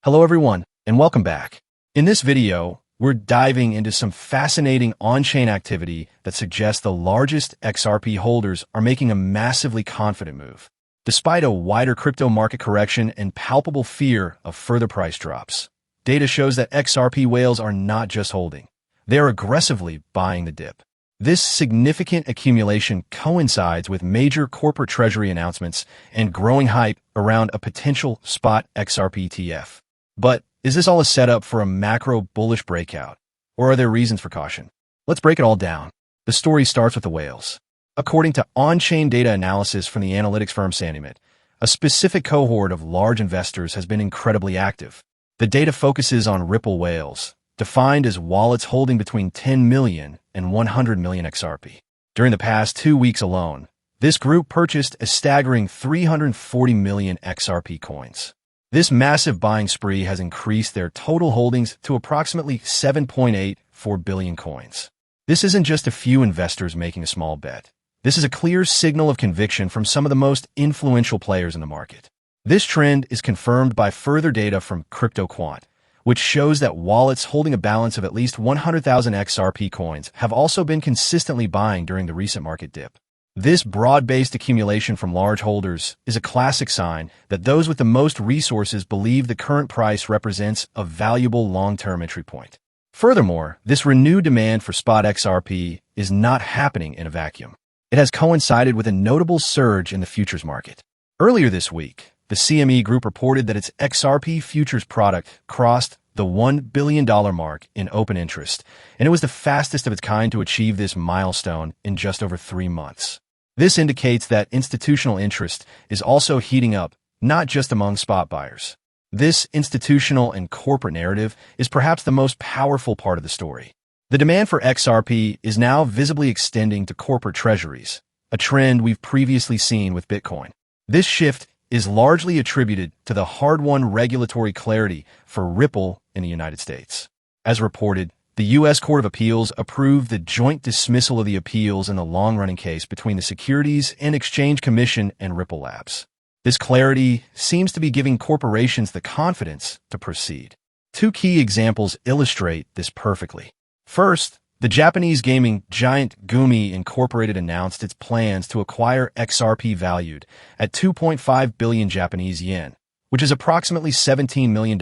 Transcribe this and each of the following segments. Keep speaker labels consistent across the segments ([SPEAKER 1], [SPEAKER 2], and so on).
[SPEAKER 1] Hello everyone, and welcome back. In this video, we're diving into some fascinating on-chain activity that suggests the largest XRP holders are making a massively confident move, despite a wider crypto market correction and palpable fear of further price drops. Data shows that XRP whales are not just holding, they are aggressively buying the dip. This significant accumulation coincides with major corporate treasury announcements and growing hype around a potential spot XRP ETF. But is this all a setup for a macro bullish breakout, or are there reasons for caution? Let's break it all down. The story starts with the whales. According to on-chain data analysis from the analytics firm Sentiment, a specific cohort of large investors has been incredibly active. The data focuses on Ripple whales, defined as wallets holding between 10 million and 100 million XRP. During the past 2 weeks alone, this group purchased a staggering 340 million XRP coins. This massive buying spree has increased their total holdings to approximately 7.84 billion coins. This isn't just a few investors making a small bet. This is a clear signal of conviction from some of the most influential players in the market. This trend is confirmed by further data from CryptoQuant, which shows that wallets holding a balance of at least 100,000 XRP coins have also been consistently buying during the recent market dip. This broad-based accumulation from large holders is a classic sign that those with the most resources believe the current price represents a valuable long-term entry point. Furthermore, this renewed demand for spot XRP is not happening in a vacuum. It has coincided with a notable surge in the futures market. Earlier this week, the CME Group reported that its XRP futures product crossed the $1 billion mark in open interest, and it was the fastest of its kind to achieve this milestone in just over 3 months. This indicates that institutional interest is also heating up, not just among spot buyers. This institutional and corporate narrative is perhaps the most powerful part of the story. The demand for XRP is now visibly extending to corporate treasuries, a trend we've previously seen with Bitcoin. This shift is largely attributed to the hard-won regulatory clarity for Ripple in the United States. As reported, the U.S. Court of Appeals approved the joint dismissal of the appeals in the long-running case between the Securities and Exchange Commission and Ripple Labs. This clarity seems to be giving corporations the confidence to proceed. 2 key examples illustrate this perfectly. First, the Japanese gaming giant GOBBLE Incorporated announced its plans to acquire XRP valued at 2.5 billion Japanese yen, which is approximately $17 million,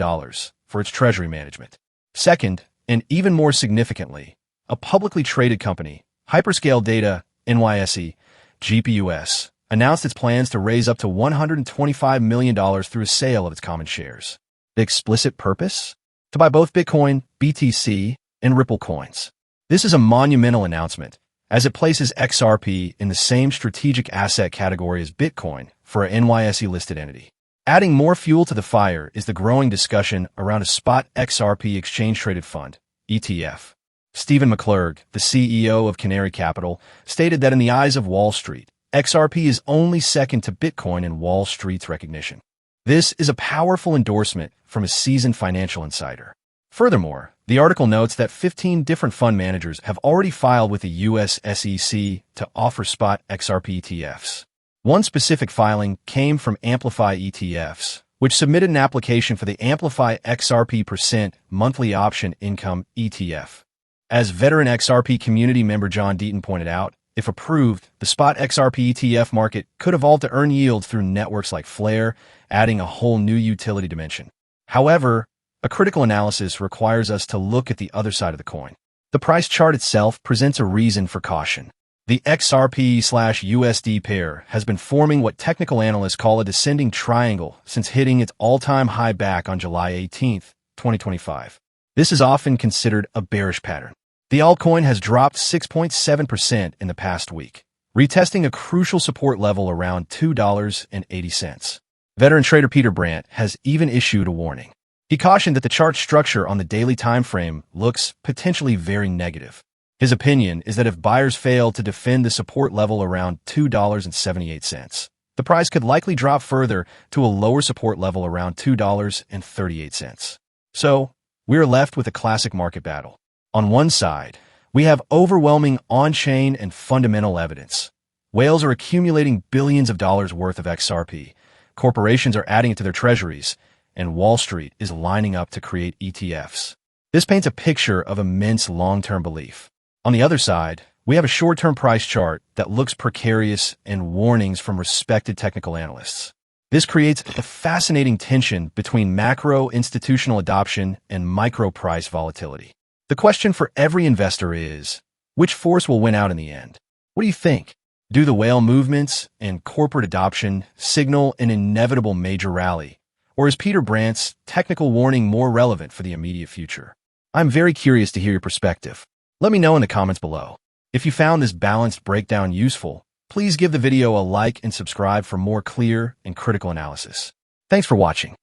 [SPEAKER 1] for its treasury management. Second, and even more significantly, a publicly traded company, Hyperscale Data NYSE, GPUS, announced its plans to raise up to $125 million through a sale of its common shares. The explicit purpose? To buy both Bitcoin, BTC, and Ripple coins. This is a monumental announcement, as it places XRP in the same strategic asset category as Bitcoin for an NYSE-listed entity. Adding more fuel to the fire is the growing discussion around a spot XRP exchange-traded fund, ETF. Stephen McClurg, the CEO of Canary Capital, stated that in the eyes of Wall Street, XRP is only second to Bitcoin in Wall Street's recognition. This is a powerful endorsement from a seasoned financial insider. Furthermore, the article notes that 15 different fund managers have already filed with the U.S. SEC to offer spot XRP ETFs. One specific filing came from Amplify ETFs, which submitted an application for the Amplify XRP% monthly option income ETF. As veteran XRP community member John Deaton pointed out, if approved, the spot XRP ETF market could evolve to earn yield through networks like Flare, adding a whole new utility dimension. However, a critical analysis requires us to look at the other side of the coin. The price chart itself presents a reason for caution. The XRP/USD pair has been forming what technical analysts call a descending triangle since hitting its all-time high back on July 18, 2025. This is often considered a bearish pattern. The altcoin has dropped 6.7% in the past week, retesting a crucial support level around $2.80. Veteran trader Peter Brandt has even issued a warning. He cautioned that the chart structure on the daily time frame looks potentially very negative. His opinion is that if buyers fail to defend the support level around $2.78, the price could likely drop further to a lower support level around $2.38. So, we are left with a classic market battle. On one side, we have overwhelming on-chain and fundamental evidence. Whales are accumulating billions of dollars worth of XRP. Corporations are adding it to their treasuries, and Wall Street is lining up to create ETFs. This paints a picture of immense long-term belief. On the other side, we have a short-term price chart that looks precarious and warnings from respected technical analysts. This creates a fascinating tension between macro institutional adoption and micro price volatility. The question for every investor is, which force will win out in the end? What do you think? Do the whale movements and corporate adoption signal an inevitable major rally? Or is Peter Brandt's technical warning more relevant for the immediate future? I'm very curious to hear your perspective. Let me know in the comments below. If you found this balanced breakdown useful, please give the video a like and subscribe for more clear and critical analysis. Thanks for watching.